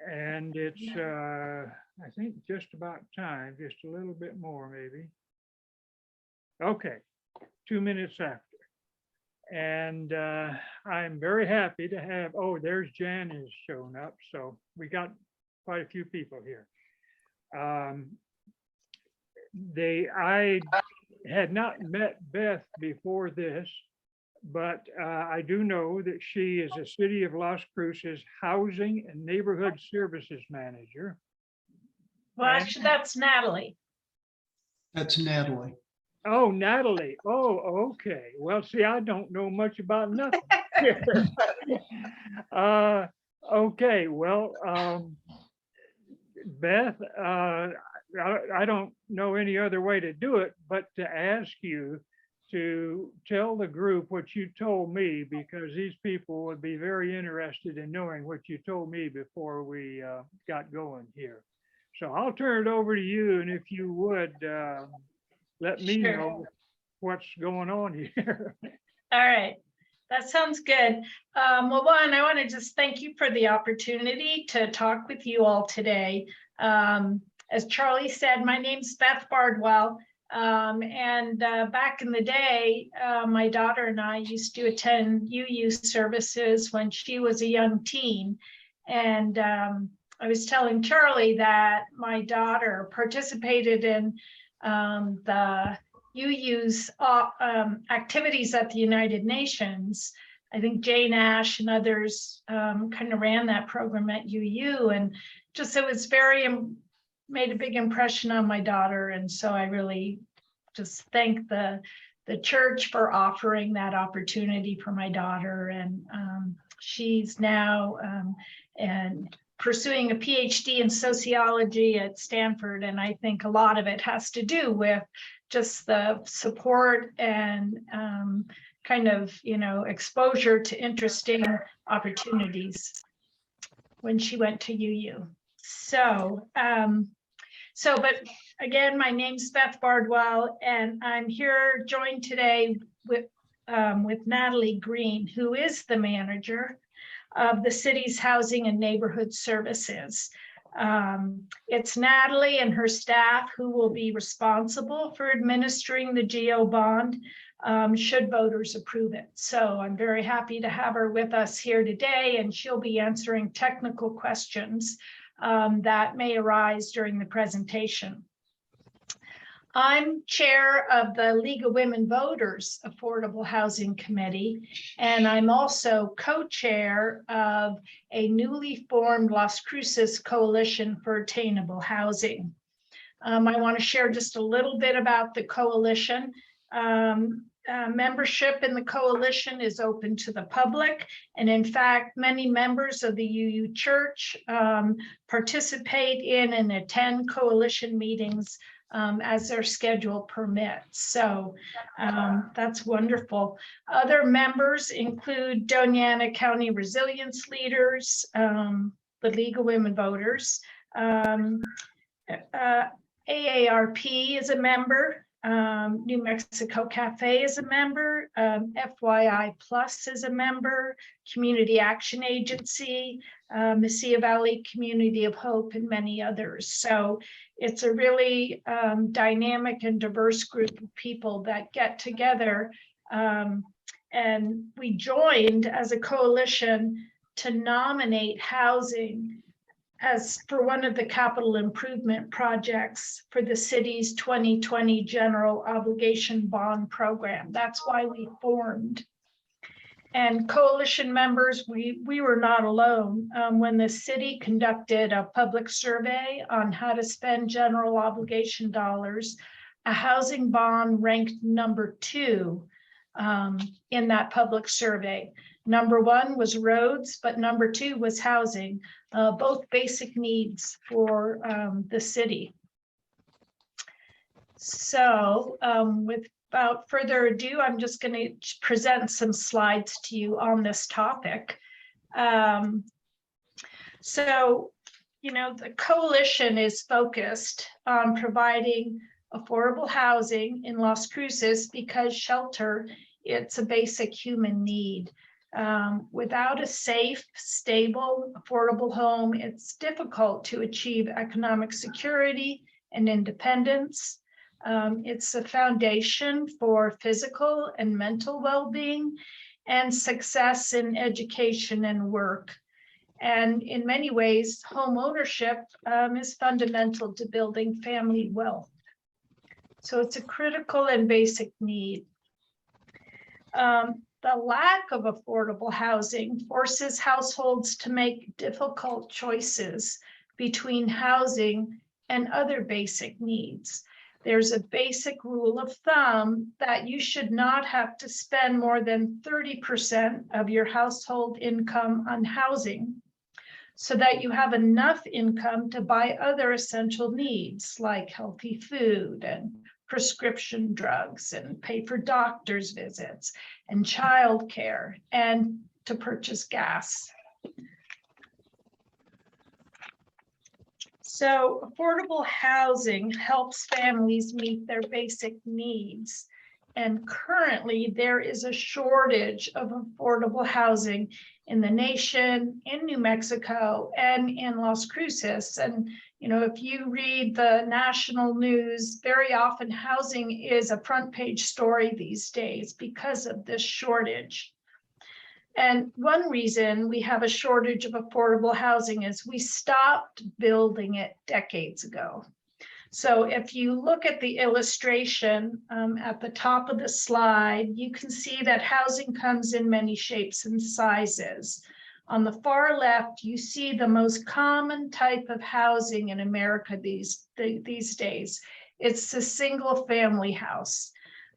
And it's, I think, just about time, just a little bit more maybe. Okay, 2 minutes after. And I'm very happy to have, oh, there's Jan has shown up. So we got quite a few people here. I had not met Beth before this, but I do know that she is a City of Las Cruces Housing and Neighborhood Services Manager. Well, actually, that's Natalie. That's Natalie. Oh, Natalie. Oh, okay. Well, see, I don't know much about nothing. Okay, well, Beth, I don't know any other way to do it but to ask you to tell the group what you told me, because these people would be very interested in knowing what you told me before we got going here. So I'll turn it over to you, and if you would let me know what's going on here. All right, that sounds good. Well, one, I want to just thank you for the opportunity to talk with you all today. As Charlie said, my name's Beth Bardwell. Back in the day, my daughter and I used to attend UU services when she was a young teen. And I was telling Charlie that my daughter participated in the UU's activities at the United Nations. I think Jane Ash and others kind of ran that program at UU, and just it was made a big impression on my daughter. And so I really just thank the church for offering that opportunity for my daughter. And she's now and pursuing a PhD in sociology at Stanford. And I think a lot of it has to do with just the support and kind of, exposure to interesting opportunities when she went to UU. But again, my name's Beth Bardwell, and I'm here joined today with Natalie Green, who is the manager of the city's housing and neighborhood services. It's Natalie and her staff who will be responsible for administering the GO bond should voters approve it. So I'm very happy to have her with us here today, and she'll be answering technical questions that may arise during the presentation. I'm chair of the League of Women Voters Affordable Housing Committee, and I'm also co-chair of a newly formed Las Cruces Coalition for Attainable Housing. I want to share just a little bit about the coalition. Membership in the coalition is open to the public, and in fact, many members of the UU Church participate in and attend coalition meetings as their schedule permits. So that's wonderful. Other members include Doña County Resilience Leaders, the League of Women Voters, AARP is a member, New Mexico Cafe is a member, FYI Plus is a member, Community Action Agency, Mesilla Valley Community of Hope, and many others. So it's a really dynamic and diverse group of people that get together. And we joined as a coalition to nominate housing as for one of the capital improvement projects for the city's 2020 general obligation bond program. That's why we formed. And coalition members, we were not alone. When the city conducted a public survey on how to spend general obligation dollars, a housing bond ranked number 2 in that public survey. Number 1 was roads, but number 2 was housing, both basic needs for the city. So without further ado, I'm just going to present some slides to you on this topic. The coalition is focused on providing affordable housing in Las Cruces because shelter, it's a basic human need. Without a safe, stable, affordable home, it's difficult to achieve economic security and independence. It's a foundation for physical and mental well-being and success in education and work. And in many ways, home ownership is fundamental to building family wealth. So it's a critical and basic need. The lack of affordable housing forces households to make difficult choices between housing and other basic needs. There's a basic rule of thumb that you should not have to spend more than 30% of your household income on housing so that you have enough income to buy other essential needs like healthy food and prescription drugs and pay for doctor's visits and childcare and to purchase gas. So affordable housing helps families meet their basic needs. And currently there is a shortage of affordable housing in the nation, in New Mexico, and in Las Cruces. And if you read the national news, very often housing is a front page story these days because of this shortage. And one reason we have a shortage of affordable housing is we stopped building it decades ago. So if you look at the illustration at the top of the slide, you can see that housing comes in many shapes and sizes. On the far left, you see the most common type of housing in America these days. It's the single family house.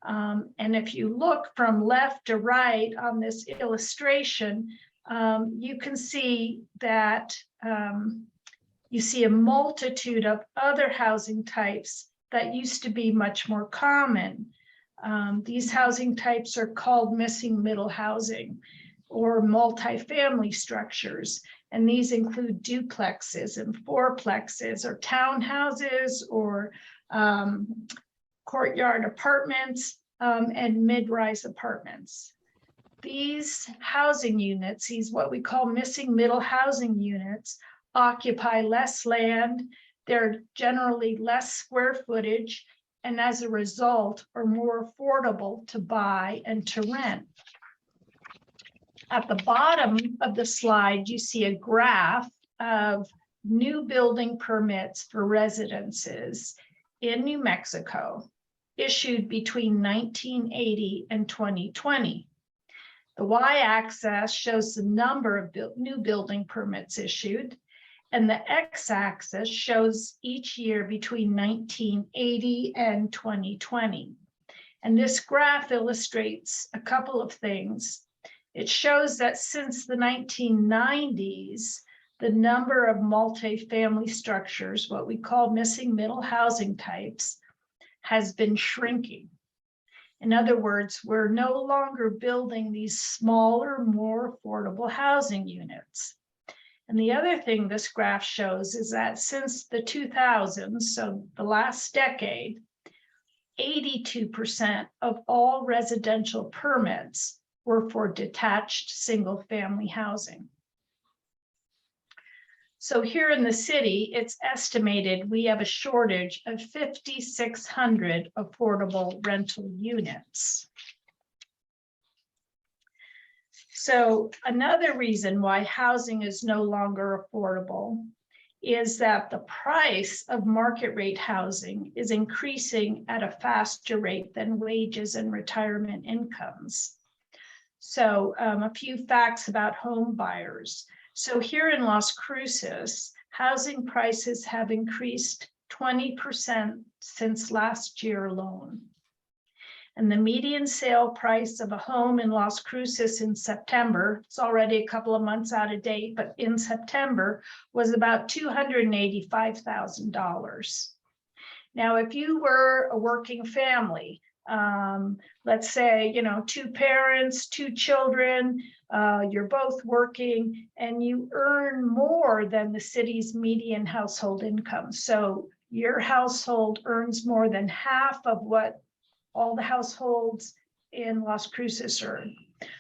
And if you look from left to right on this illustration, you can see that you see a multitude of other housing types that used to be much more common. These housing types are called missing middle housing or multifamily structures. And these include duplexes and fourplexes or townhouses or courtyard apartments and mid-rise apartments. These housing units, these what we call missing middle housing units, occupy less land, they're generally less square footage, and as a result are more affordable to buy and to rent. At the bottom of the slide, you see a graph of new building permits for residences in New Mexico issued between 1980 and 2020. The y-axis shows the number of new building permits issued, and the x-axis shows each year between 1980 and 2020. And this graph illustrates a couple of things. It shows that since the 1990s, the number of multifamily structures, what we call missing middle housing types, has been shrinking. In other words, we're no longer building these smaller, more affordable housing units. And the other thing this graph shows is that since the 2000s, so the last decade, 82% of all residential permits were for detached single-family housing. So here in the city, it's estimated we have a shortage of 5,600 affordable rental units. So another reason why housing is no longer affordable is that the price of market rate housing is increasing at a faster rate than wages and retirement incomes. So a few facts about home buyers. So here in Las Cruces, housing prices have increased 20% since last year alone. And the median sale price of a home in Las Cruces in September, it's already a couple of months out of date, but in September was about $285,000. Now, if you were a working family, let's say, two parents, two children, you're both working and you earn more than the city's median household income. So your household earns more than half of what all the households in Las Cruces earn.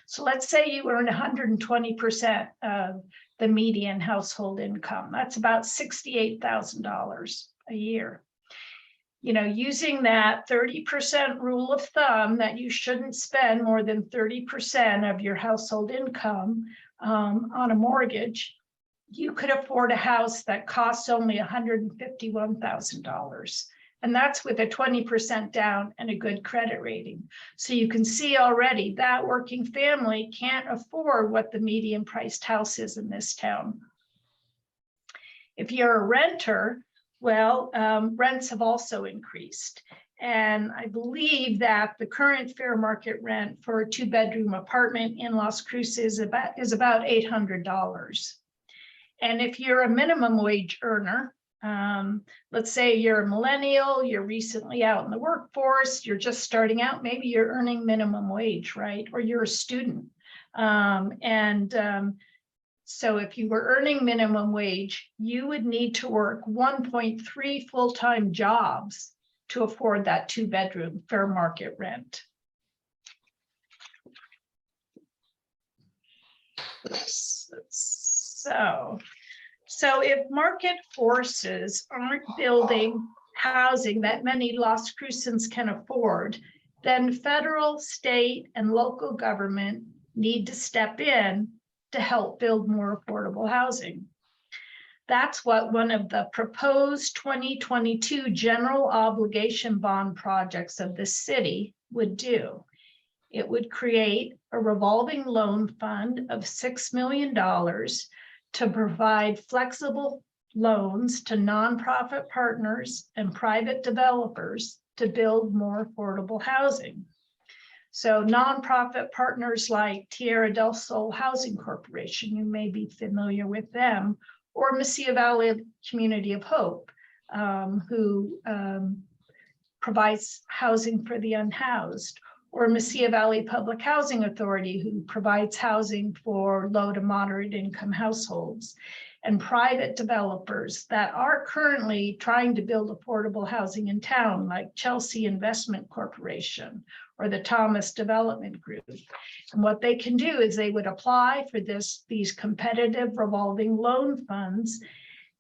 So let's say you earn 120% of the median household income. That's about $68,000 a year. You know, using that 30% rule of thumb that you shouldn't spend more than 30% of your household income on a mortgage, you could afford a house that costs only $151,000. And that's with a 20% down and a good credit rating. So you can see already that working family can't afford what the median priced house is in this town. If you're a renter, well, rents have also increased. And I believe that the current fair market rent for a 2-bedroom apartment in Las Cruces is about $800. And if you're a minimum wage earner, let's say you're a millennial, you're recently out in the workforce, you're just starting out, maybe you're earning minimum wage, right? Or you're a student. So if you were earning minimum wage, you would need to work 1.3 full-time jobs to afford that 2-bedroom fair market rent. So if market forces aren't building housing that many Las Cruces can afford, then federal, state, and local government need to step in to help build more affordable housing. That's what one of the proposed 2022 general obligation bond projects of the city would do. It would create a revolving loan fund of $6 million to provide flexible loans to nonprofit partners and private developers to build more affordable housing. So nonprofit partners like Tierra del Sol Housing Corporation, you may be familiar with them, or Mesilla Valley Community of Hope, who provides housing for the unhoused, or Mesilla Valley Public Housing Authority, who provides housing for low to moderate income households, and private developers that are currently trying to build affordable housing in town, like Chelsea Investment Corporation or the Thomas Development Group. And what they can do is they would apply for these competitive revolving loan funds,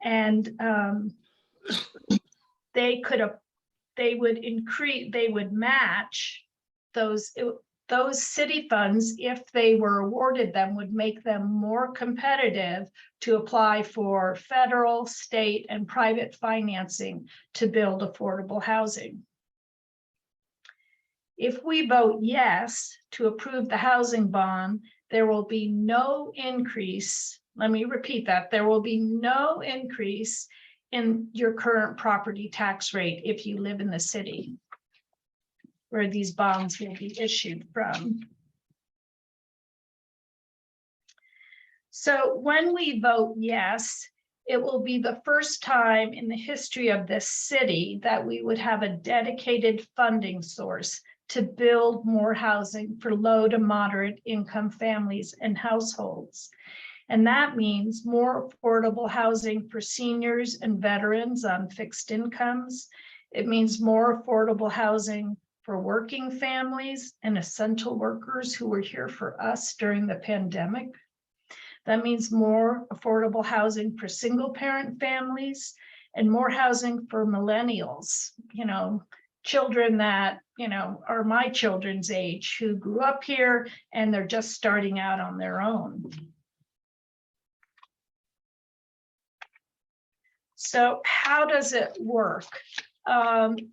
and they would match those city funds, if they were awarded them, would make them more competitive to apply for federal, state, and private financing to build affordable housing. If we vote yes to approve the housing bond, there will be no increase. Let me repeat that. There will be no increase in your current property tax rate if you live in the city where these bonds will be issued from. So when we vote yes, it will be the first time in the history of this city that we would have a dedicated funding source to build more housing for low to moderate income families and households. And that means more affordable housing for seniors and veterans on fixed incomes. It means more affordable housing for working families and essential workers who were here for us during the pandemic. That means more affordable housing for single parent families and more housing for millennials, children that, are my children's age, who grew up here and they're just starting out on their own. So how does it work?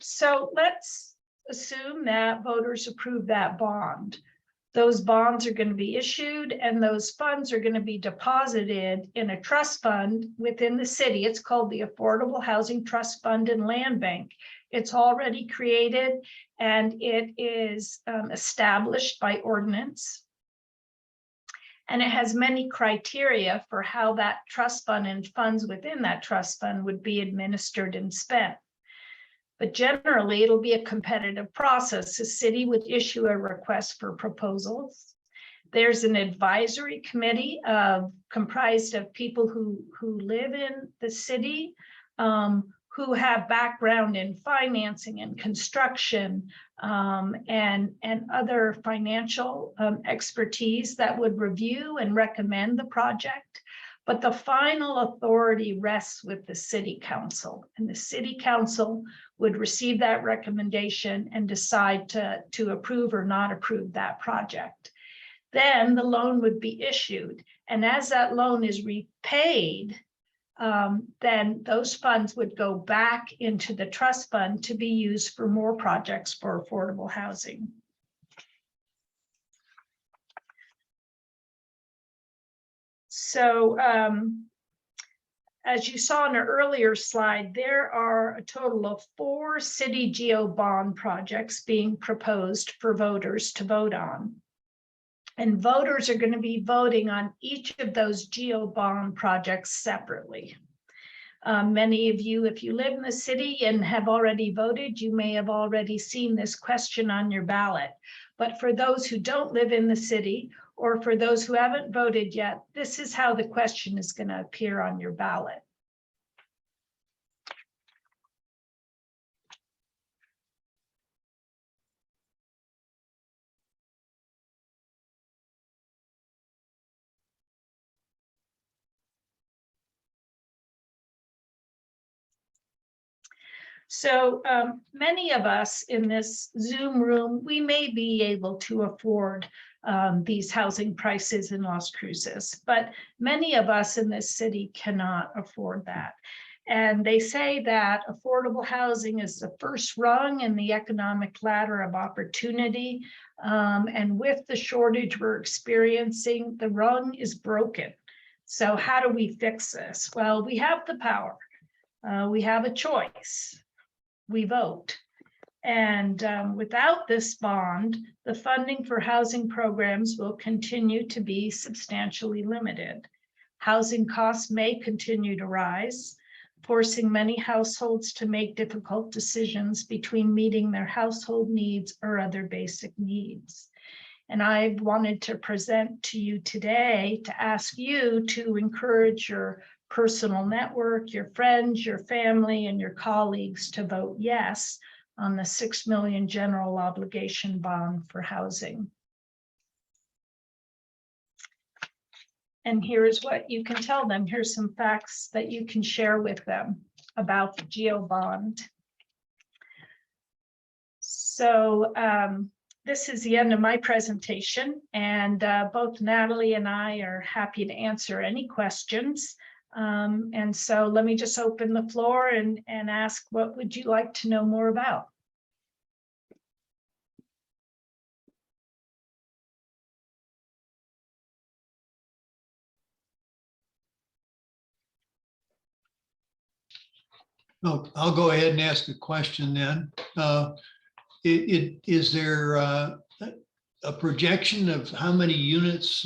So let's assume that voters approve that bond. Those bonds are going to be issued, and those funds are going to be deposited in a trust fund within the city. It's called the Affordable Housing Trust Fund and Land Bank. It's already created, and it is established by ordinance. And it has many criteria for how that trust fund and funds within that trust fund would be administered and spent. But generally, it'll be a competitive process. The city would issue a request for proposals. There's an advisory committee comprised of people who live in the city, who have background in financing and construction and other financial expertise that would review and recommend the project. But the final authority rests with the city council, and the city council would receive that recommendation and decide to approve or not approve that project. Then the loan would be issued, and as that loan is repaid, then those funds would go back into the trust fund to be used for more projects for affordable housing. So as you saw in an earlier slide, there are a total of 4 city geo bond projects being proposed for voters to vote on. And voters are going to be voting on each of those geo bond projects separately. Many of you, if you live in the city and have already voted, you may have already seen this question on your ballot. But for those who don't live in the city, or for those who haven't voted yet, this is how the question is going to appear on your ballot. So many of us in this Zoom room, we may be able to afford these housing prices in Las Cruces, but many of us in this city cannot afford that. And they say that affordable housing is the first rung in the economic ladder of opportunity. And with the shortage we're experiencing, the rung is broken. So how do we fix this? Well, we have the power. We have a choice. We vote. And without this bond, the funding for housing programs will continue to be substantially limited. Housing costs may continue to rise, forcing many households to make difficult decisions between meeting their household needs or other basic needs. And I wanted to present to you today to ask you to encourage your personal network, your friends, your family, and your colleagues to vote yes on the $6 million general obligation bond for housing. And here's what you can tell them. Here's some facts that you can share with them about the GEO bond. So this is the end of my presentation, and both Natalie and I are happy to answer any questions. And so let me just open the floor and ask, what would you like to know more about? Oh, I'll go ahead and ask a question then. Is there a projection of how many units,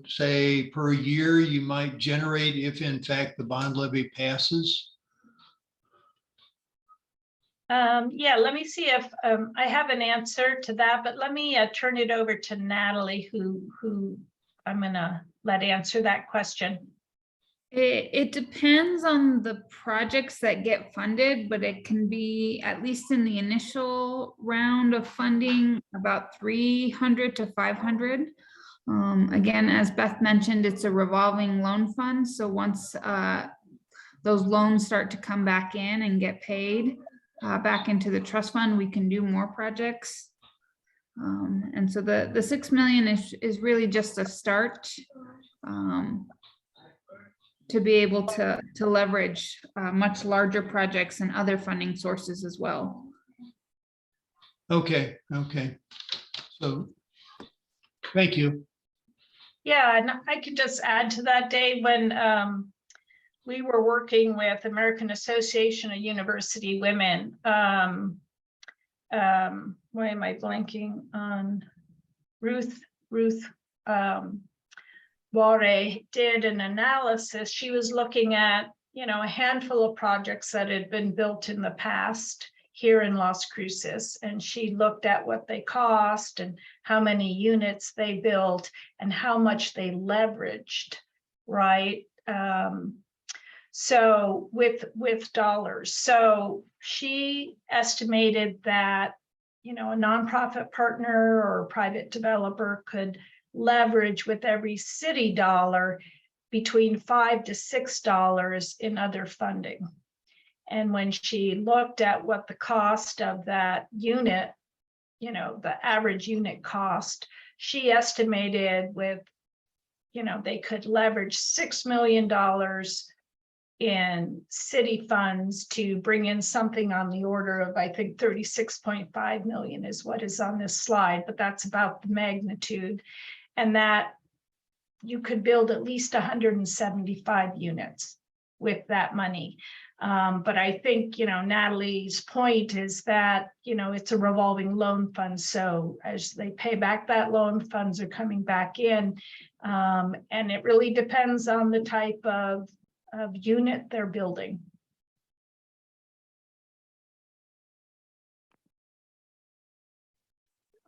say, per year you might generate if in fact the bond levy passes? Yeah, let me see if I have an answer to that, but let me turn it over to Natalie, who I'm gonna let answer that question. It depends on the projects that get funded, but it can be, at least in the initial round of funding, about 300 to 500. Again, as Beth mentioned, it's a revolving loan fund. So once those loans start to come back in and get paid back into the trust fund, we can do more projects. And so the $6 million is really just a start. To be able to leverage much larger projects and other funding sources as well. Okay. So, thank you. Yeah, and I could just add to that, Dave, when we were working with American Association of University Women, why am I blanking on Ruth Ware did an analysis. She was looking at, a handful of projects that had been built in the past here in Las Cruces, and she looked at what they cost and how many units they built and how much they leveraged, right? So with dollars. So she estimated that, a nonprofit partner or a private developer could leverage with every city dollar between $5 to $6 in other funding. And when she looked at what the cost of that unit, the average unit cost, she estimated with, they could leverage $6 million in city funds to bring in something on the order of, I think, 36.5 million is what is on this slide, but that's about the magnitude. And that you could build at least 175 units with that money. But I think, Natalie's point is that, it's a revolving loan fund. So as they pay back that loan, funds are coming back in. And it really depends on the type of unit they're building.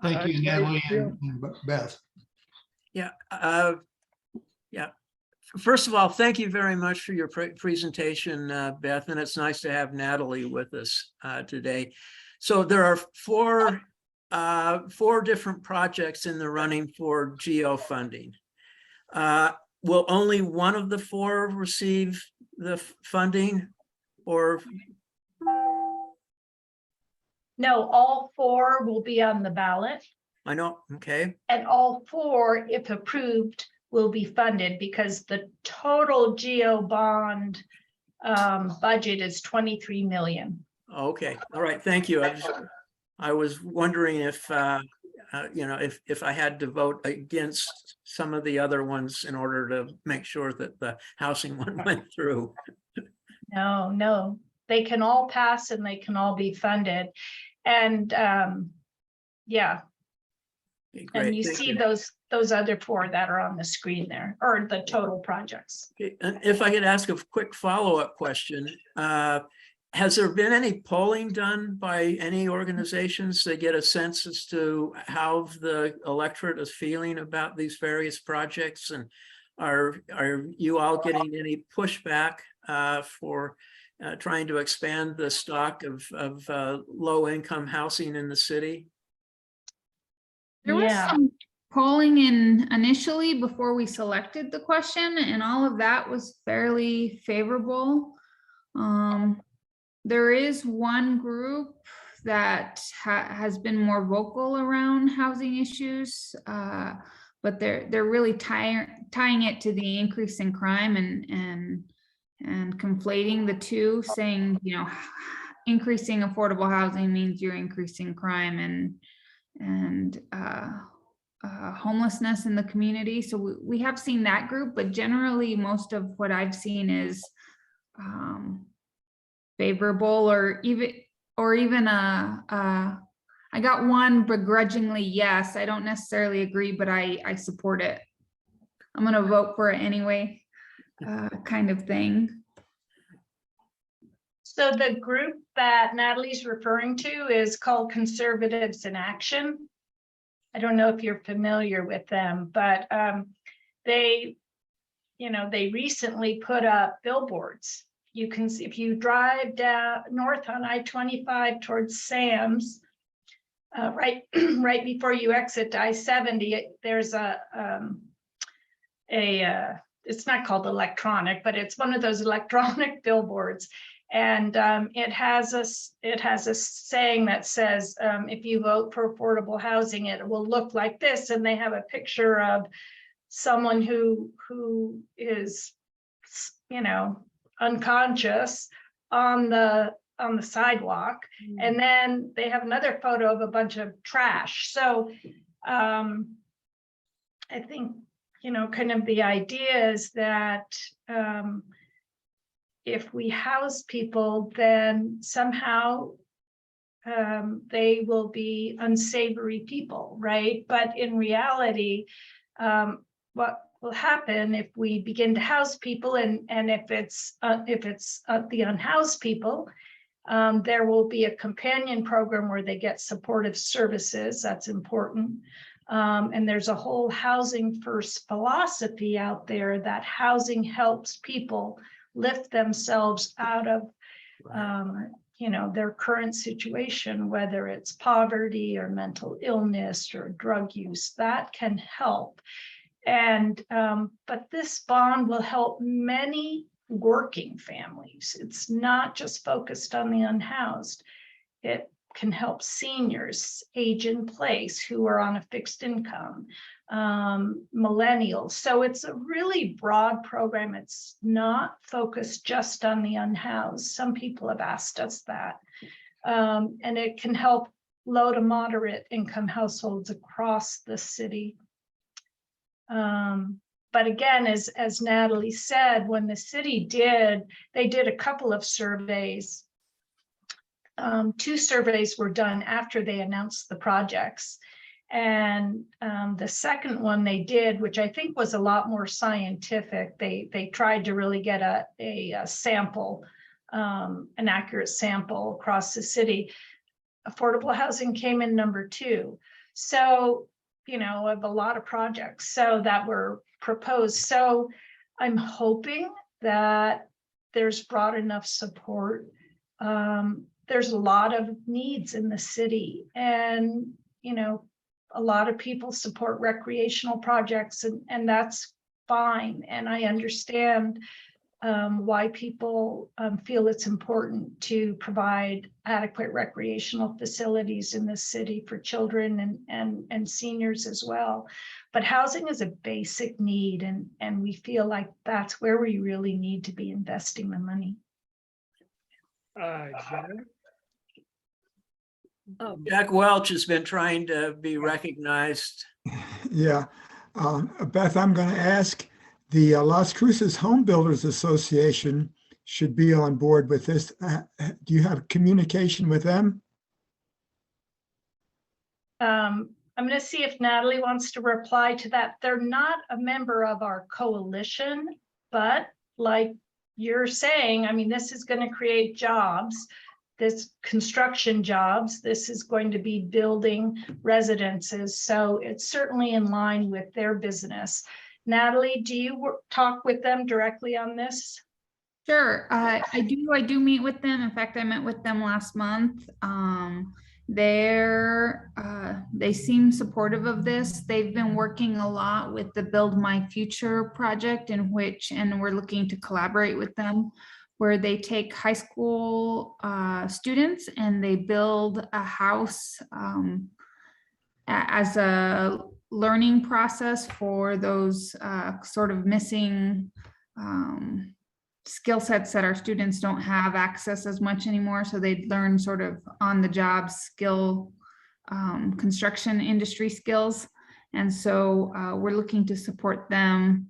Thank you, Natalie Yeah. and Beth. Yeah. Yeah. First of all, thank you very much for your presentation, Beth, and it's nice to have Natalie with us today. So there are four different projects in the running for GEO funding. Will only one of the four receive the funding, or? No, all four will be on the ballot, I know, okay. and all four, if approved, will be funded because the total GEO bond budget is 23 million. Okay, all right, thank you. I was wondering if, if I had to vote against some of the other ones in order to make sure that the housing one went through. No, they can all pass and they can all be funded. And yeah, Okay, great, and you thank see those other four that are on the screen there, or the total projects. Okay, and if I could ask a quick follow-up question, has there been any polling done by any organizations to get a sense as to how the electorate is feeling about these various projects? And are you all getting any pushback for trying to expand the stock of low-income housing in the city? There was some polling initially before we selected the question, and all of that was fairly favorable. There is one group that has been more vocal around housing issues, but they're really tying it to the increase in crime and conflating the two, saying, increasing affordable housing means you're increasing crime and homelessness in the community. So we have seen that group, but generally most of what I've seen is favorable, or even I got one begrudgingly yes. I don't necessarily agree, but I support it. I'm gonna vote for it anyway, kind of thing. So the group that Natalie's referring to is called Conservatives in Action. I don't know if you're familiar with them, but they recently put up billboards. You can see, if you drive down north on I-25 towards Sam's, right before you exit I-70, there's it's not called electronic, but it's one of those electronic billboards. And it has a saying that says, if you vote for affordable housing, it will look like this. And they have a picture of someone who is, unconscious on the sidewalk. And then they have another photo of a bunch of trash. So I think, kind of the idea is that if we house people, then somehow they will be unsavory people, right? But in reality, what will happen if we begin to house people, and if it's the unhoused people, there will be a companion program where they get supportive services. That's important. And there's a whole housing first philosophy out there that housing helps people lift themselves out of their current situation, whether it's poverty or mental illness or drug use. That can help. And but this bond will help many working families. It's not just focused on the unhoused. It can help seniors, age in place who are on a fixed income, millennials. So it's a really broad program. It's not focused just on the unhoused. Some people have asked us that. And it can help low to moderate income households across the city. But again, as Natalie said, when the city they did a couple of surveys. 2 surveys were done after they announced the projects. And the second one they did, which I think was a lot more scientific, they tried to really get a sample, an accurate sample across the city. Affordable housing came in number 2. So, of a lot of projects that were proposed. So I'm hoping that there's broad enough support. There's a lot of needs in the city, and a lot of people support recreational projects, and that's fine. And I understand why people feel it's important to provide adequate recreational facilities in the city for children and seniors as well. But housing is a basic need, and we feel like that's where we really need to be investing the money. Jack Welch has been trying to be recognized. Yeah. Beth, I'm going to ask the Las Cruces Home Builders Association should be on board with this. Do you have communication with them? I'm going to see if Natalie wants to reply to that. They're not a member of our coalition, but like you're saying, I mean, this is going to create jobs, this construction jobs. This is going to be building residences. So it's certainly in line with their business. Natalie, do you talk with them directly on this? Sure, I do meet with them. In fact, I met with them last month. They seem supportive of this. They've been working a lot with the Build My Future project, and we're looking to collaborate with them, where they take high school students and they build a house as a learning process for those sort of missing skill sets that our students don't have access as much anymore. So they learn sort of on the job skill, construction industry skills. And so we're looking to support them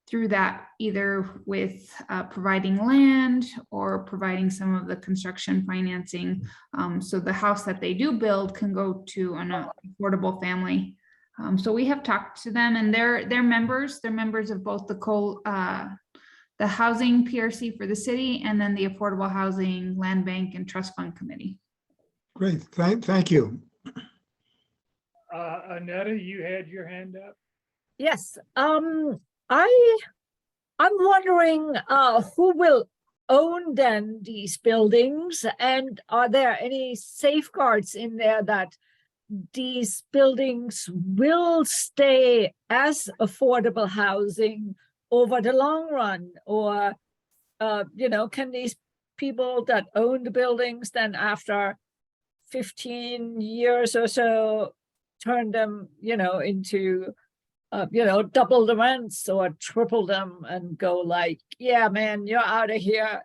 through that, either with providing land or providing some of the construction financing. So the house that they do build can go to an affordable family. So we have talked to them, and they're members of both the housing PRC for the city, and then the Affordable Housing Land Bank and Trust Fund Committee. Great, thank you. Annetta, you had your hand up. Yes, I'm wondering who will own then these buildings, and are there any safeguards in there that these buildings will stay as affordable housing over the long run? Or can these people that own the buildings then after 15 years or so turn them into double the rents or triple them and go like, yeah, man, you're out of here.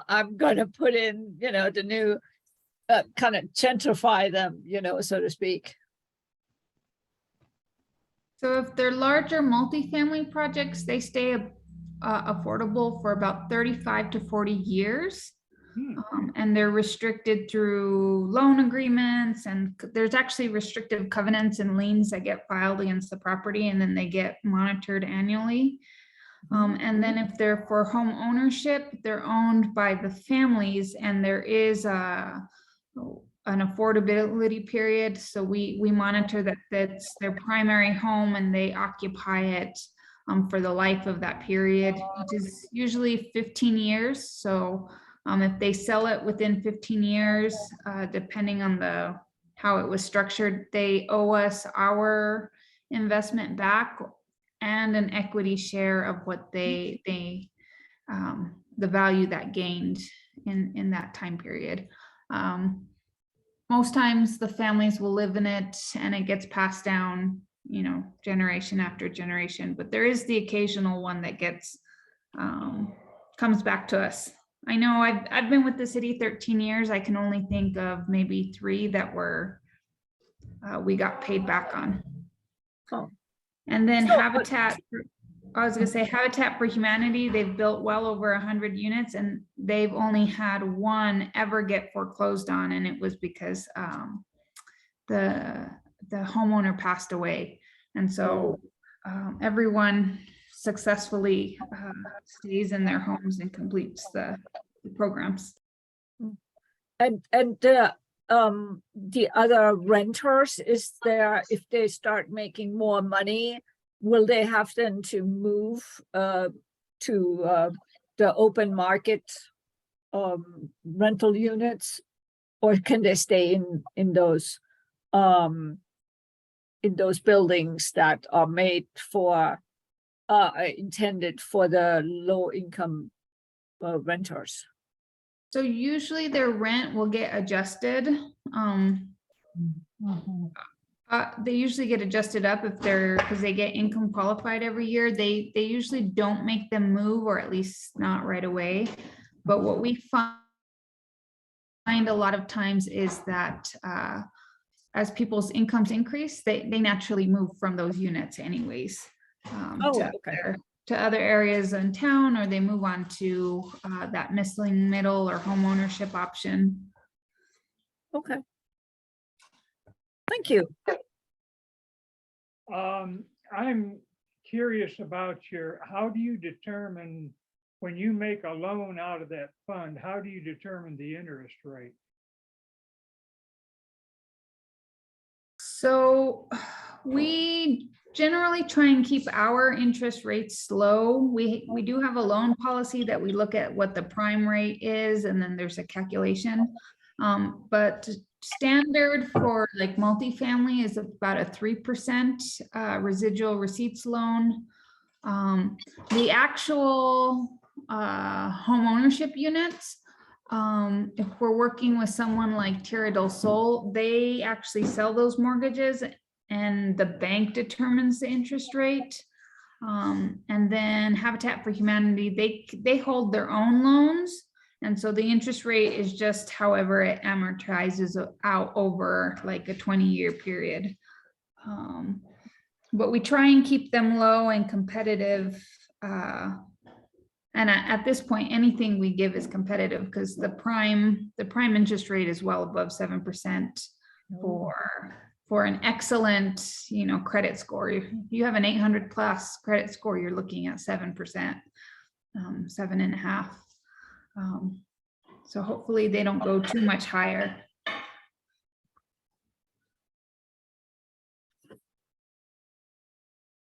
I'm going to put in, the new kind of gentrify them, so to speak. So if they're larger multifamily projects, they stay affordable for about 35 to 40 years. And they're restricted through loan agreements, and there's actually restrictive covenants and liens that get filed against the property, and then they get monitored annually. And then if they're for home ownership, they're owned by the families, and there is an affordability period. So we monitor that that's their primary home and they occupy it for the life of that period, which is usually 15 years. So if they sell it within 15 years, depending on how it was structured, they owe us our investment back and an equity share of what the value that gained in that time period. Most times the families will live in it and it gets passed down, generation after generation, but there is the occasional one that comes back to us. I know I've been with the city 13 years. I can only think of maybe 3 that we got paid back on. Oh. And then So, Habitat, I was gonna say Habitat for Humanity, they've built well over 100 units and they've only had 1 ever get foreclosed on, and it was because the homeowner passed away. And so everyone successfully stays in their homes and completes the programs. And the other renters, is there, if they start making more money, will they have then to move to the open market rental units, or can they stay in those buildings that are made for intended for the low income renters? So usually their rent will get adjusted. They usually get adjusted up because they get income qualified every year. They usually don't make them move, or at least not right away. But what we find a lot of times is that as people's incomes increase, they naturally move from those units anyways. To other areas in town, or they move on to that missing middle or home ownership option. Okay. Thank you. I'm curious about how do you determine, when you make a loan out of that fund, how do you determine the interest rate? So we generally try and keep our interest rates low. We do have a loan policy that we look at what the prime rate is, and then there's a calculation. But standard for like multifamily is about a 3% residual receipts loan. The actual home ownership units, if we're working with someone like Tierra del Sol, they actually sell those mortgages and the bank determines the interest rate. And then Habitat for Humanity, they hold their own loans. And so the interest rate is just however it amortizes out over like a 20-year period. But we try and keep them low and competitive. And at this point, anything we give is competitive because the prime interest rate is well above 7% for an excellent, credit score. If you have an 800 plus credit score, you're looking at 7%, 7.5%. So hopefully they don't go too much higher.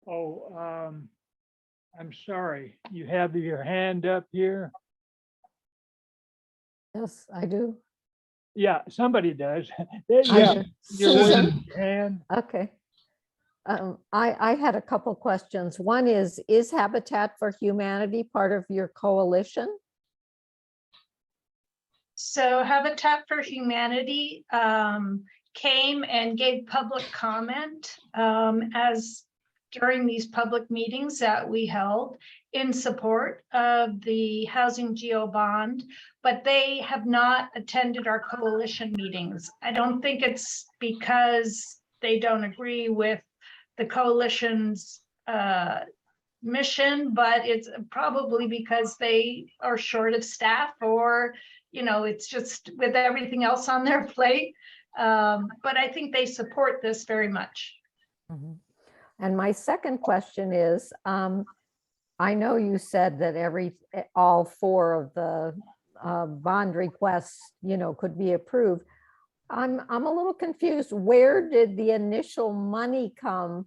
Oh, I'm sorry. You have your hand up here? Yes, I do. Yeah, somebody does. There you Yeah. go. Your Susan. hand. Okay. I had a couple questions. One is Habitat for Humanity part of your coalition? So Habitat for Humanity came and gave public comment as during these public meetings that we held in support of the housing geo bond, but they have not attended our coalition meetings. I don't think it's because they don't agree with the coalition's mission, but it's probably because they are short of staff, or it's just with everything else on their plate. But I think they support this very much. Mm-hmm. And my second question is, I know you said that all 4 of the bond requests, could be approved. I'm a little confused. Where did the initial money come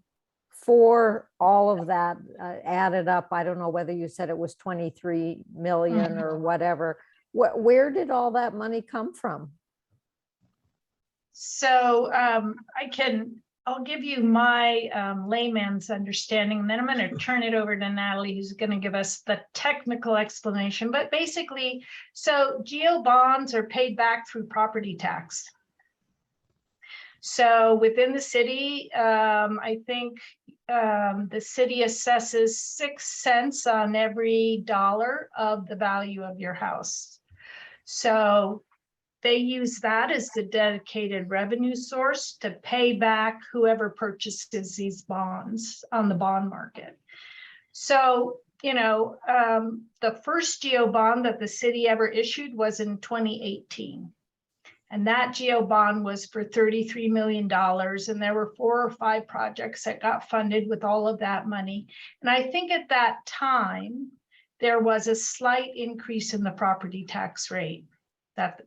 for all of that added up, I don't know whether you said it was 23 million or whatever. Where did all that money come from? So I'll give you my layman's understanding, and then I'm going to turn it over to Natalie, who's going to give us the technical explanation. But basically, so GO bonds are paid back through property tax. So within the city, I think the city assesses 6 cents on every dollar of the value of your house. So they use that as the dedicated revenue source to pay back whoever purchases these bonds on the bond market. So, you know, the first GO bond that the city ever issued was in 2018. And that GO bond was for $33 million. And there were 4 or 5 projects that got funded with all of that money. And I think at that time, there was a slight increase in the property tax rate that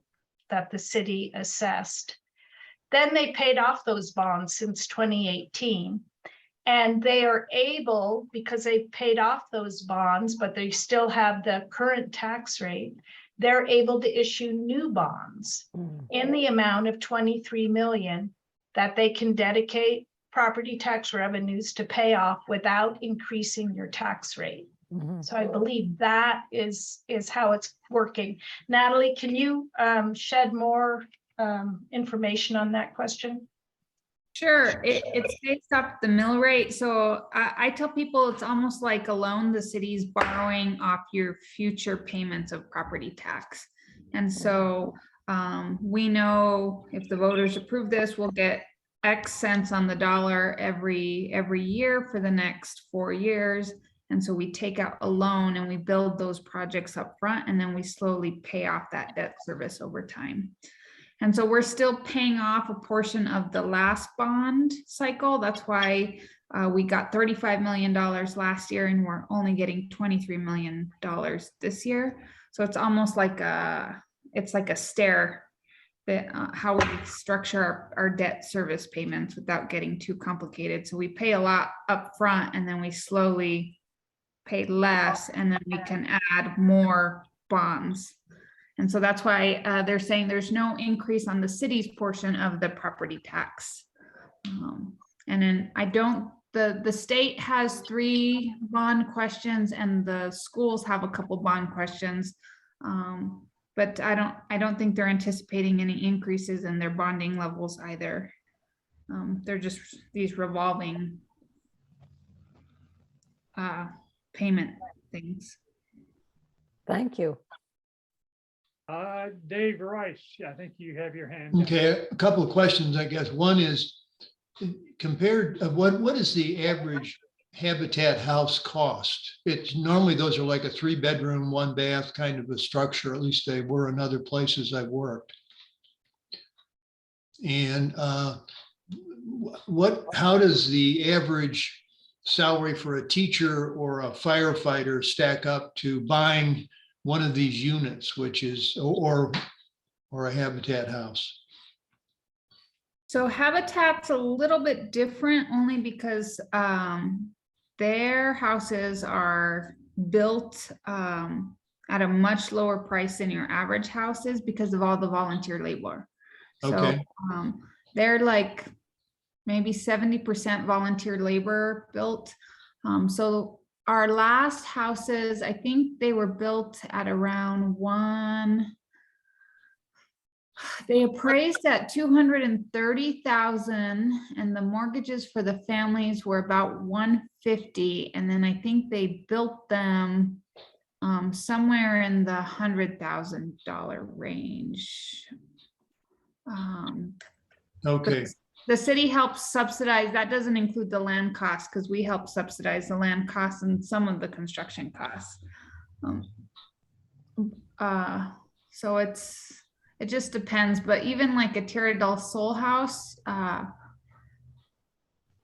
the city assessed. Then they paid off those bonds since 2018. And they are able, because they paid off those bonds, but they still have the current tax rate, they're able to issue new bonds in the amount of 23 million that they can dedicate property tax revenues to pay off without increasing your tax rate. So I believe that is how it's working. Natalie, can you shed more information on that question? Sure, it's based off the mill rate. So I tell people it's almost like a loan. The city's borrowing off your future payments of property tax. And so we know if the voters approve this, we'll get X cents on the dollar every year for the next 4 years. And so we take out a loan and we build those projects up front, and then we slowly pay off that debt service over time. And so we're still paying off a portion of the last bond cycle. That's why we got $35 million last year, and we're only getting $23 million this year. So it's almost like it's like a stair that how we structure our debt service payments without getting too complicated. So we pay a lot up front, and then we slowly pay less, and then we can add more bonds. And so that's why they're saying there's no increase on the city's portion of the property tax. And then the state has 3 bond questions, and the schools have a couple bond questions. But I don't think they're anticipating any increases in their bonding levels either. They're just these revolving payment things. Thank you. Dave Rice, I think you have your hand up. Okay, a couple of questions, I guess. One is compared, what is the average Habitat house cost? It's normally those are like a 3-bedroom, 1-bath kind of a structure. At least they were in other places I've worked. And how does the average salary for a teacher or a firefighter stack up to buying one of these units, which is, or a Habitat house? So Habitat's a little bit different only because their houses are built at a much lower price than your average houses because of all the volunteer labor. Okay. So they're like maybe 70% volunteer labor built. So our last houses, I think they were built at around they appraised at 230,000, and the mortgages for the families were about 150. And then I think they built them somewhere in the $100,000 range. Okay. The city helps subsidize, that doesn't include the land costs, because we help subsidize the land costs and some of the construction costs. So it just depends, but even like a Tierra del Sol house,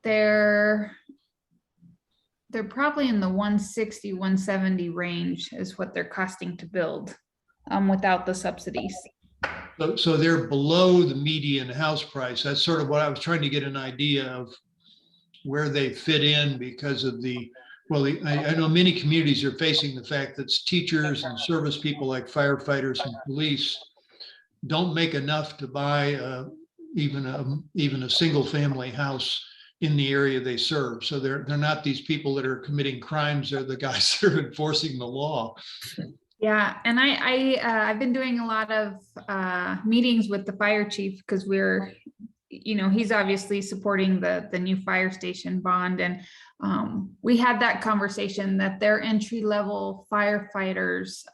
they're probably in the 160, 170 range is what they're costing to build without the subsidies. So they're below the median house price. That's sort of what I was trying to get an idea of. where they fit in because of the, well, I know many communities are facing the fact that teachers and service people like firefighters and police don't make enough to buy even a single family house in the area they serve. So they're not these people that are committing crimes, they're the guys that are enforcing the law. Yeah, and I've been doing a lot of meetings with the fire chief because we're, he's obviously supporting the new fire station bond, and we had that conversation that their entry-level firefighters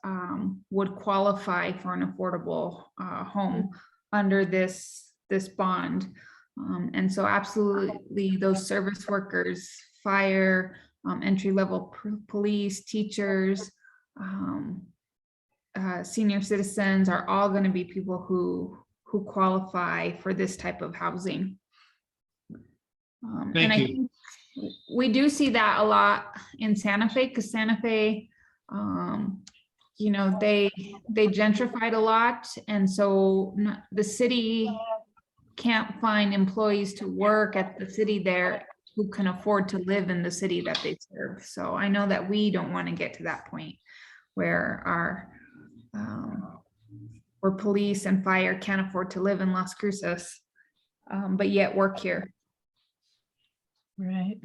would qualify for an affordable home under this bond. And so absolutely those service workers, fire, entry-level police, teachers, senior citizens are all going to be people who qualify for this type of housing. Thank I you. think we do see that a lot in Santa Fe, because Santa Fe, they gentrified a lot, and so the city can't find employees to work at the city there who can afford to live in the city that they serve. So I know that we don't want to get to that point where where police and fire can't afford to live in Las Cruces, but yet work here. Right.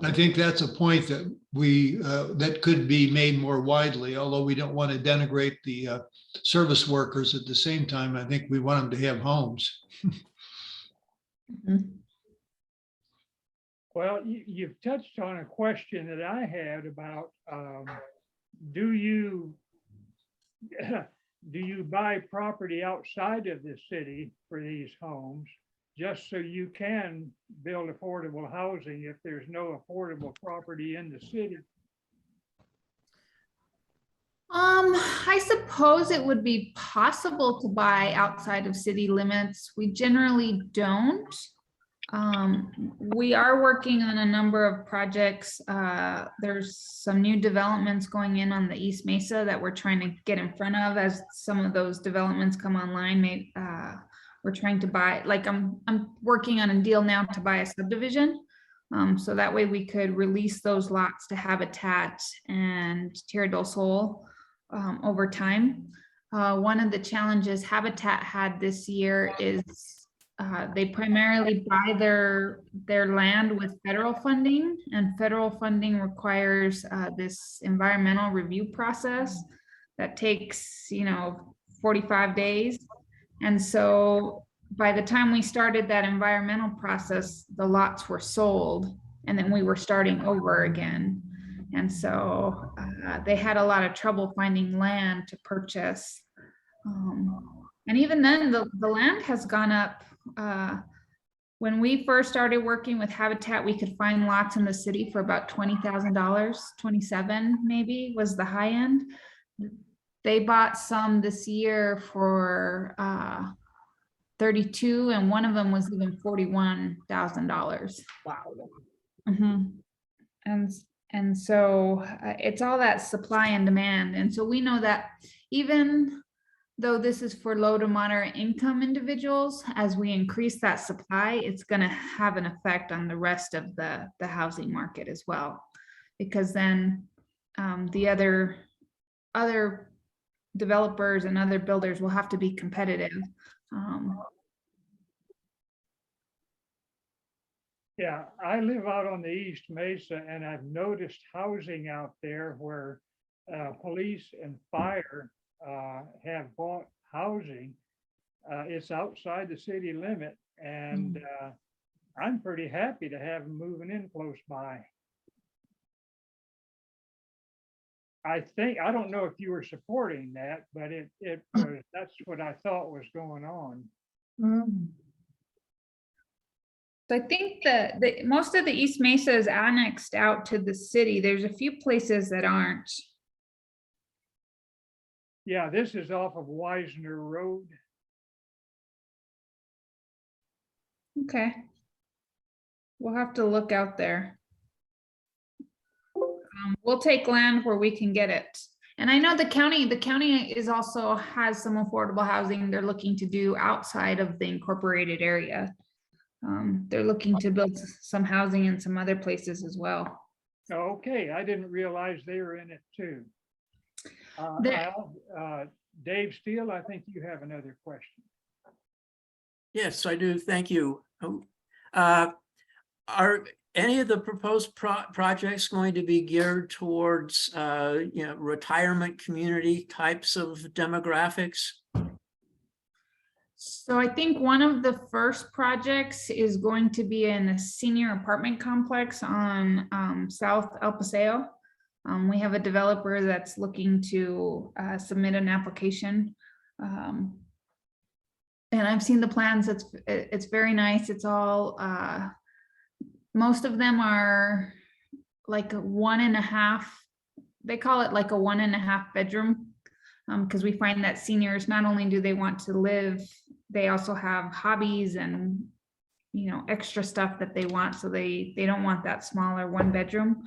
I think that's a point that that could be made more widely, although we don't want to denigrate the service workers at the same time. I think we want them to have homes. Mhm. Well, you've touched on a question that I had about, do you buy property outside of the city for these homes just so you can build affordable housing if there's no affordable property in the city? I suppose it would be possible to buy outside of city limits. We generally don't. We are working on a number of projects. There's some new developments going in on the East Mesa that we're trying to get in front of as some of those developments come online. Maybe, we're trying to buy, like I'm working on a deal now to buy a subdivision. So that way we could release those lots to Habitat and Tierra del Sol over time. One of the challenges Habitat had this year is they primarily buy their land with federal funding, and federal funding requires this environmental review process that takes 45 days. And so by the time we started that environmental process, the lots were sold, and then we were starting over again. And so they had a lot of trouble finding land to purchase. And even then, the land has gone up. When we first started working with Habitat, we could find lots in the city for about $20,000, 27 maybe was the high end. They bought some this year for 32, and one of them was even $41,000. Wow. Mm-hmm. And so it's all that supply and demand. And so we know that even though this is for low to moderate income individuals, as we increase that supply, it's going to have an effect on the rest of the housing market as well, because then the other developers and other builders will have to be competitive. Yeah, I live out on the East Mesa, and I've noticed housing out there where police and fire have bought housing. It's outside the city limit, and I'm pretty happy to have them moving in close by. I don't know if you were supporting that, but that's what I thought was going on. So I think that most of the East Mesa is annexed out to the city. There's a few places that aren't. Yeah, this is off of Wisner Road. Okay. We'll have to look out there. We'll take land where we can get it. And I know the county is also has some affordable housing they're looking to do outside of the incorporated area. They're looking to build some housing in some other places as well. Okay, I didn't realize they were in it too. There- Dave Steele, I think you have another question. Yes, I do. Thank you. Are any of the proposed projects going to be geared towards, retirement community types of demographics? So I think one of the first projects is going to be in a senior apartment complex on South El Paseo. We have a developer that's looking to submit an application. And I've seen the plans. It's very nice. It's all, most of them are like a 1.5, they call it like a 1.5 bedroom. Because we find that seniors, not only do they want to live, they also have hobbies and, extra stuff that they want. So they don't want that smaller 1 bedroom.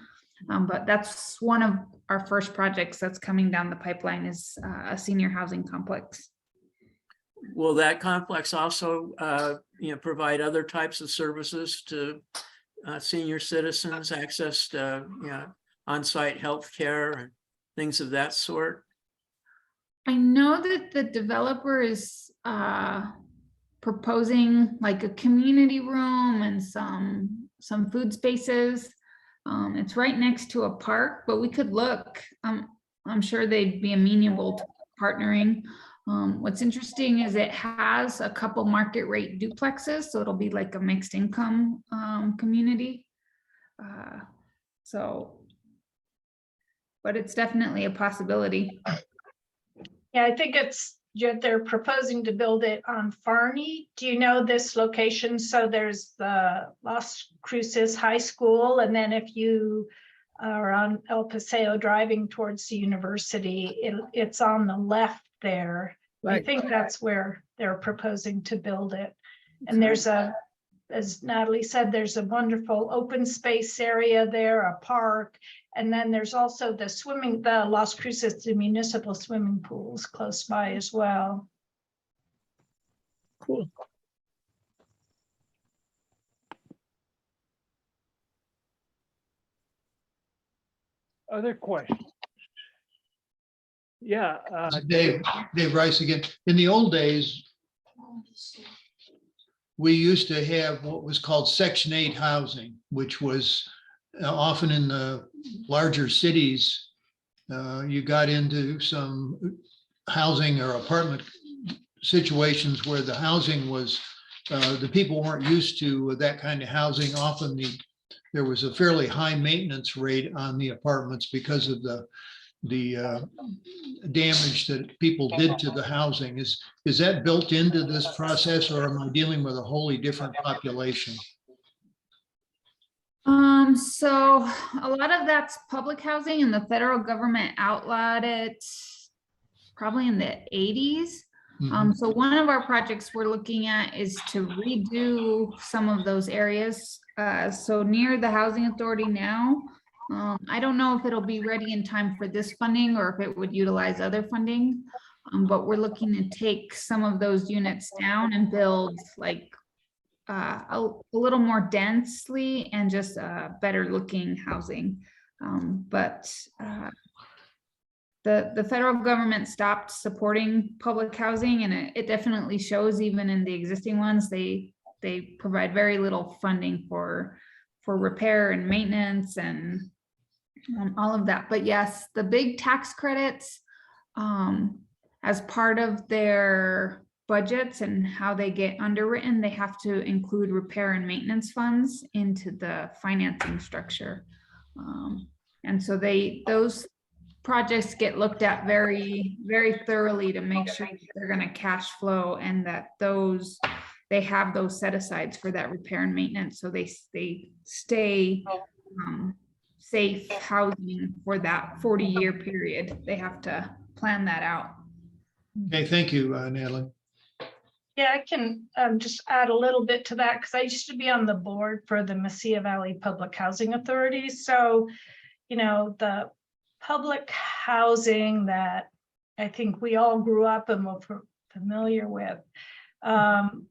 But that's one of our first projects that's coming down the pipeline, is a senior housing complex. Will that complex also, provide other types of services to senior citizens, access to, on-site health care and things of that sort? I know that the developer is proposing like a community room and some food spaces. It's right next to a park, but we could look. I'm sure they'd be amenable to partnering. What's interesting is it has a couple market rate duplexes, so it'll be like a mixed income community. But it's definitely a possibility. Yeah, I think they're proposing to build it on Farney. Do you know this location? So there's the Las Cruces High School, and then if you are on El Paseo driving towards the university, it's on the left there. I Right. think that's where they're proposing to build it. And there's as Natalie said, there's a wonderful open space area there, a park. And then there's also the Las Cruces, the municipal swimming pools close by as well. Cool. Other questions? Yeah. Dave Rice again. In the old days, we used to have what was called Section 8 housing, which was often in the larger cities. You got into some housing or apartment situations where the housing was, the people weren't used to that kind of housing. Often there was a fairly high maintenance rate on the apartments because of the damage that people did to the housing. Is that built into this process, or am I dealing with a wholly different population? So a lot of that's public housing, and the federal government outlawed it probably in the 80s. So one of our projects we're looking at is to redo some of those areas. So near the housing authority now, I don't know if it'll be ready in time for this funding or if it would utilize other funding, but we're looking to take some of those units down and build like a little more densely and just better looking housing. But the federal government stopped supporting public housing, and it definitely shows even in the existing ones. They provide very little funding for repair and maintenance and all of that. But yes, the big tax credits, as part of their budgets and how they get underwritten, they have to include repair and maintenance funds into the financing structure. And so those projects get looked at very, very thoroughly to make sure that they're going to cash flow, and that they have those set asides for that repair and maintenance, so they stay safe housing for that 40-year period. They have to plan that out. Okay, thank you, Natalie. Yeah, I can just add a little bit to that, because I used to be on the board for the Mesilla Valley Public Housing Authority. So, the public housing that I think we all grew up and were familiar with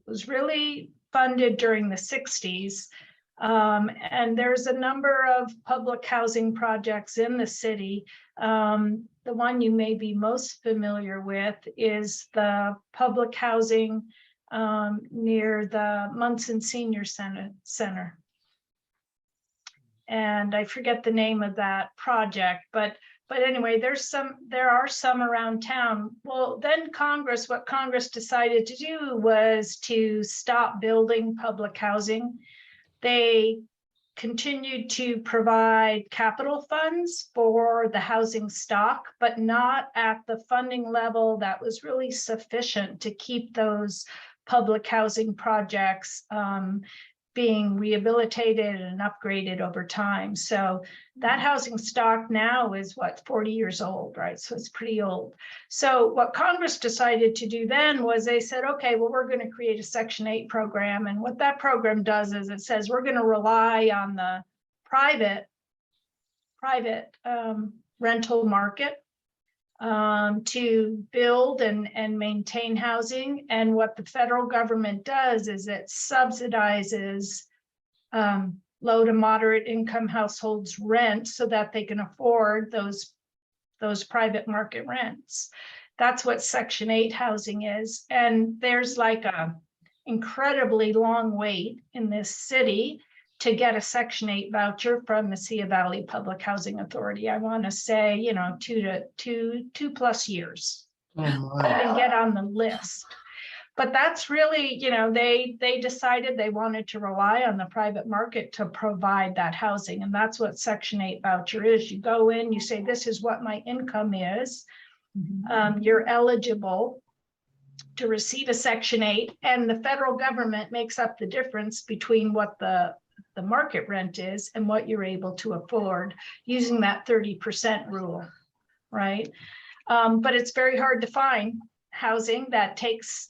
was really funded during the 60s. And there's a number of public housing projects in the city. The one you may be most familiar with is the public housing near the Munson Senior Center. And I forget the name of that project, but anyway, there are some around town. Well, then what Congress decided to do was to stop building public housing. They continued to provide capital funds for the housing stock, but not at the funding level that was really sufficient to keep those public housing projects being rehabilitated and upgraded over time. So that housing stock now is 40 years old, right? So it's pretty old. So what Congress decided to do then was they said, okay, well, we're going to create a Section 8 program. And what that program does is it says we're going to rely on the private rental market to build and maintain housing. And what the federal government does is it subsidizes low to moderate income households' rent so that they can afford those private market rents. That's what Section 8 housing is. And there's like a incredibly long wait in this city to get a Section 8 voucher from the Sea Valley Public Housing Authority. I want to say, 2+ years Oh to my. even get on the list. But that's really, they decided they wanted to rely on the private market to provide that housing. And that's what Section 8 voucher is. You go in, you say, this is what my income is. You're eligible to receive a Section 8, and the federal government makes up the difference between what the market rent is and what you're able to afford using that 30% rule, right? But it's very hard to find housing that takes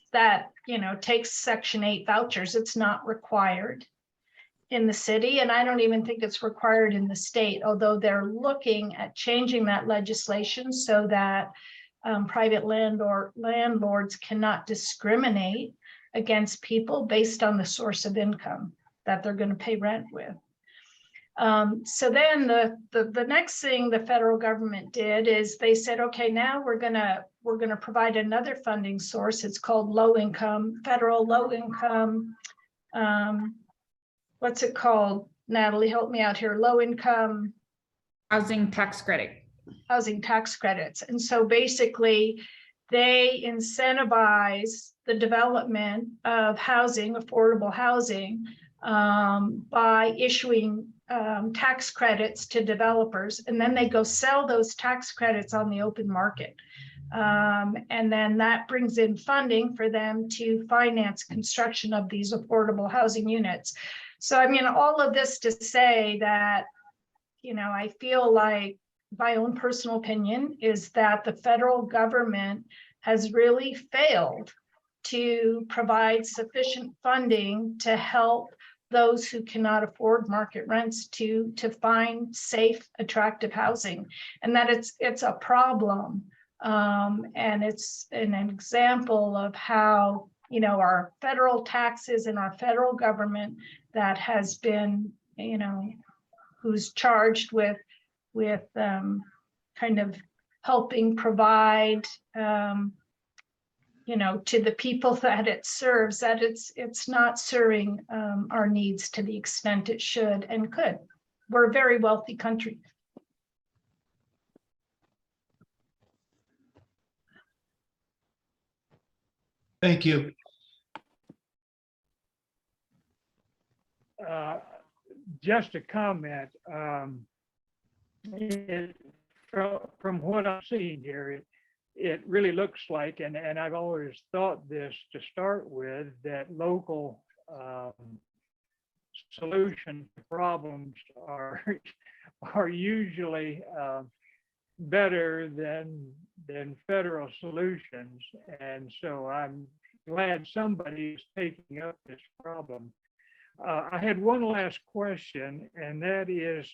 Section 8 vouchers. It's not required in the city, and I don't even think it's required in the state, although they're looking at changing that legislation so that private landlords cannot discriminate against people based on the source of income that they're going to pay rent with. So then the next thing the federal government did is they said, okay, now we're gonna provide another funding source. It's called federal low income. What's it called? Natalie, help me out here. Low income Housing tax credit. Housing tax credits. And so basically they incentivize the development of housing, affordable housing, by issuing tax credits to developers, and then they go sell those tax credits on the open market. And then that brings in funding for them to finance construction of these affordable housing units. So, I mean, all of this to say that, I feel like my own personal opinion is that the federal government has really failed to provide sufficient funding to help those who cannot afford market rents to find safe, attractive housing, and that it's a problem. And it's an example of how, our federal taxes and our federal government that has been, who's charged with kind of helping provide, to the people that it serves, that it's not serving our needs to the extent it should and could. We're a very wealthy country. Thank you. Just a comment. From what I'm seeing here, it really looks like, and I've always thought this to start with, that local solution to problems are usually better than federal solutions. And so I'm glad somebody is taking up this problem. I had one last question, and that is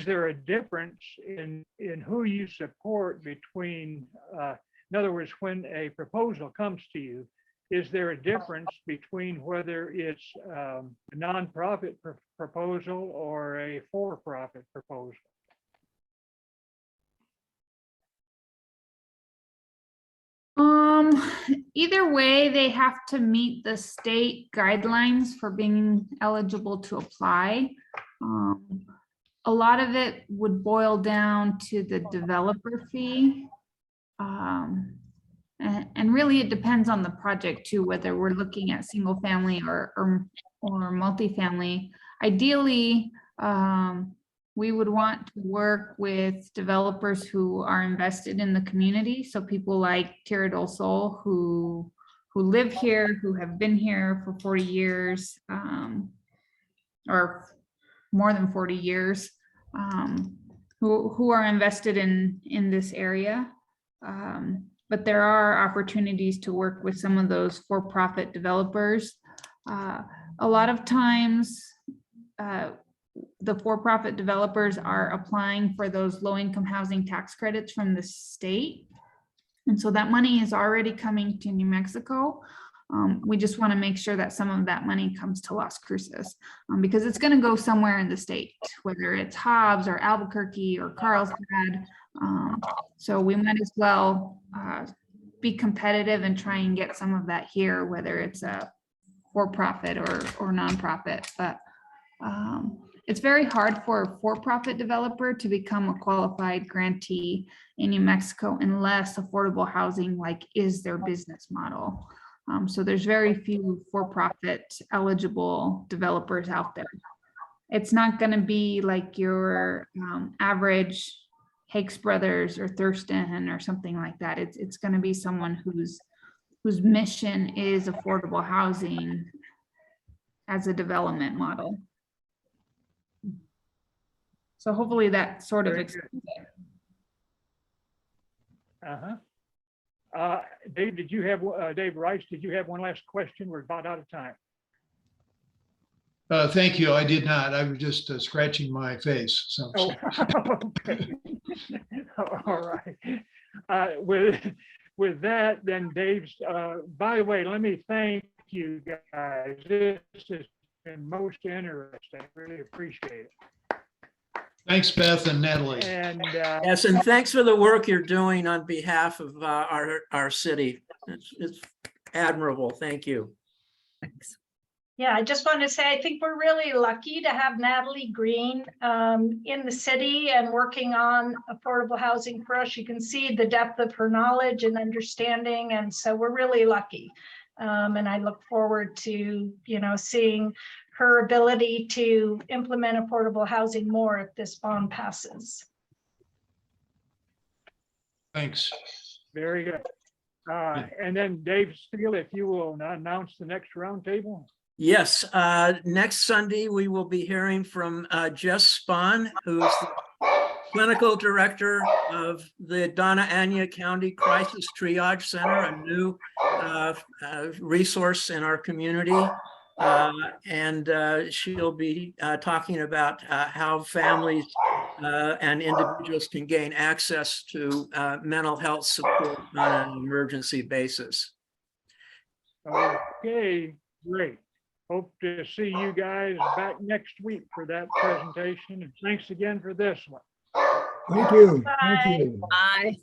there a difference in who you support between, in other words, when a proposal comes to you, is there a difference between whether it's a nonprofit proposal or a for-profit proposal? Either way, they have to meet the state guidelines for being eligible to apply. A lot of it would boil down to the developer fee. And really it depends on the project too, whether we're looking at single family or multifamily. Ideally, we would want to work with developers who are invested in the community. So people like Tierra del Sol who live here, who have been here for 40 years, or more than 40 years, who are invested in this area. But there are opportunities to work with some of those for-profit developers. A lot of times, the for-profit developers are applying for those low-income housing tax credits from the state. And so that money is already coming to New Mexico. We just want to make sure that some of that money comes to Las Cruces, because it's going to go somewhere in the state, whether it's Hobbs or Albuquerque or Carlsbad. So we might as well be competitive and try and get some of that here, whether it's a for-profit or nonprofit. But it's very hard for a for-profit developer to become a qualified grantee in New Mexico unless affordable housing is their business model. So there's very few for-profit eligible developers out there. It's not going to be like your average Hakes Brothers or Thurston or something like that. It's going to be someone whose mission is affordable housing as a development model. So hopefully that sort of explains it. Dave, did you have Dave Rice? Did you have one last question? We're about out of time. Thank you. I did not. I was just scratching my face. So. Oh, okay. All right. With that, then Dave's. By the way, let me thank you guys. This has been most interesting. Really appreciate it. Thanks, Beth and Natalie. And Yes, and thanks for the work you're doing on behalf of our city. It's admirable. Thank you. Thanks. Yeah, I just want to say, I think we're really lucky to have Natalie Green in the city and working on affordable housing for us. You can see the depth of her knowledge and understanding. And so we're really lucky. And I look forward to, seeing her ability to implement affordable housing more if this bond passes. Thanks. very good. And then Dave Steele, if you will announce the next roundtable. Yes, next Sunday, we will be hearing from Jess Spahn, who's the clinical director of the Donna Anya County Crisis Triage Center, a new resource in our community. And she'll be talking about how families and individuals can gain access to mental health support on an emergency basis. Okay, great. Hope to see you guys back next week for that presentation. And thanks again for this one. Thank you. Bye. Thank you. Bye.